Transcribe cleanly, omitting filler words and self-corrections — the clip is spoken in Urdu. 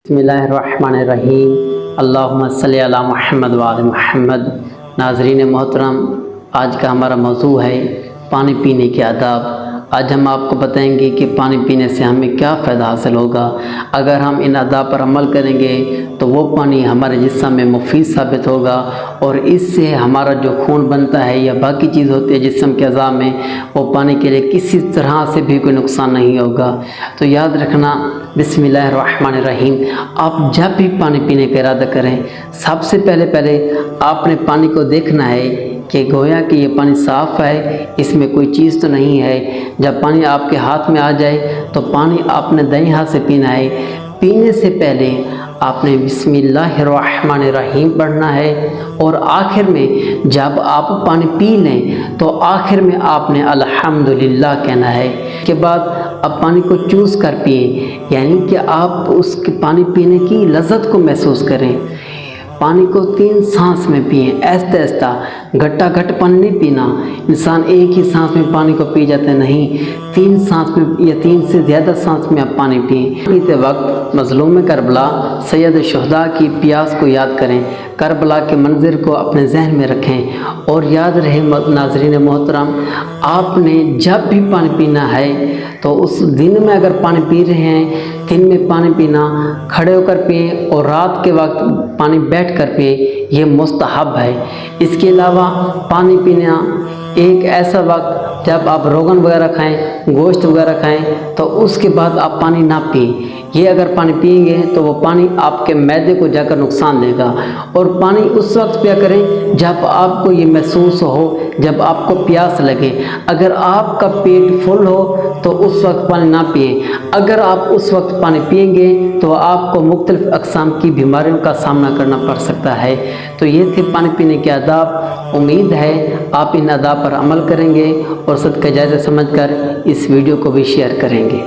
بسم اللہ الرحمن الرحیم اللہم صلی علی محمد وآل محمد۔ ناظرین محترم، آج کا ہمارا موضوع ہے پانی پینے کے آداب۔ آج ہم آپ کو بتائیں گے کہ پانی پینے سے ہمیں کیا فائدہ حاصل ہوگا۔ اگر ہم ان آداب پر عمل کریں گے تو وہ پانی ہمارے جسم میں مفید ثابت ہوگا اور اس سے ہمارا جو خون بنتا ہے یا باقی چیز ہوتی ہے جسم کے اعضاء میں، وہ پانی کے لیے کسی طرح سے بھی کوئی نقصان نہیں ہوگا۔ تو یاد رکھنا، بسم اللہ الرحمن الرحیم، آپ جب بھی پانی پینے کا ارادہ کریں، سب سے پہلے آپ نے پانی کو دیکھنا ہے کہ گویا کہ یہ پانی صاف ہے، اس میں کوئی چیز تو نہیں ہے۔ جب پانی آپ کے ہاتھ میں آ جائے تو پانی آپ نے دائیں ہاتھ سے پینا ہے۔ پینے سے پہلے آپ نے بسم اللہ الرحمن الرحیم پڑھنا ہے، اور آخر میں جب آپ پانی پی لیں تو آخر میں آپ نے الحمدللہ کہنا ہے۔ اس کے بعد اب پانی کو چوس کر پئیں، یعنی کہ آپ اس کے پانی پینے کی لذت کو محسوس کریں۔ پانی کو 3 سانس میں پئیں، آہستہ آہستہ، گھٹا گھٹ پانی نہیں پینا۔ انسان ایک ہی سانس میں پانی کو پی جاتے نہیں، 3 سانس میں یا 3 سے زیادہ سانس میں آپ پانی پئیں۔ پیتے وقت مظلوم کربلا سید الشہداء کی پیاس کو یاد کریں، کربلا کے منظر کو اپنے ذہن میں رکھیں، اور یاد رہے ناظرین محترم، آپ نے جب بھی پانی پینا ہے تو اس دن میں اگر پانی پی رہے ہیں، دن میں پانی پینا کھڑے ہو کر پئیں، اور رات کے وقت پانی بیٹھ کر پئیں، یہ مستحب ہے۔ اس کے علاوہ پانی پینا ایک ایسا وقت جب آپ روغن وغیرہ کھائیں، گوشت وغیرہ کھائیں، تو اس کے بعد آپ پانی نہ پئیں۔ یہ اگر پانی پئیں گے تو وہ پانی آپ کے معدے کو جا کر نقصان دے گا، اور پانی اس وقت پیا کریں جب آپ کو یہ محسوس ہو، جب آپ کو پیاس لگے۔ اگر آپ کا پیٹ فل ہو تو اس وقت پانی نہ پئیں۔ اگر آپ اس وقت پانی پئیں گے تو آپ کو مختلف اقسام کی بیماریوں کا سامنا کرنا پڑ سکتا ہے۔ تو یہ تھے پانی پینے کے آداب۔ امید ہے آپ ان آداب پر عمل کریں گے اور صدقہ جاریہ سمجھ کر اس ویڈیو کو بھی شیئر کریں گے۔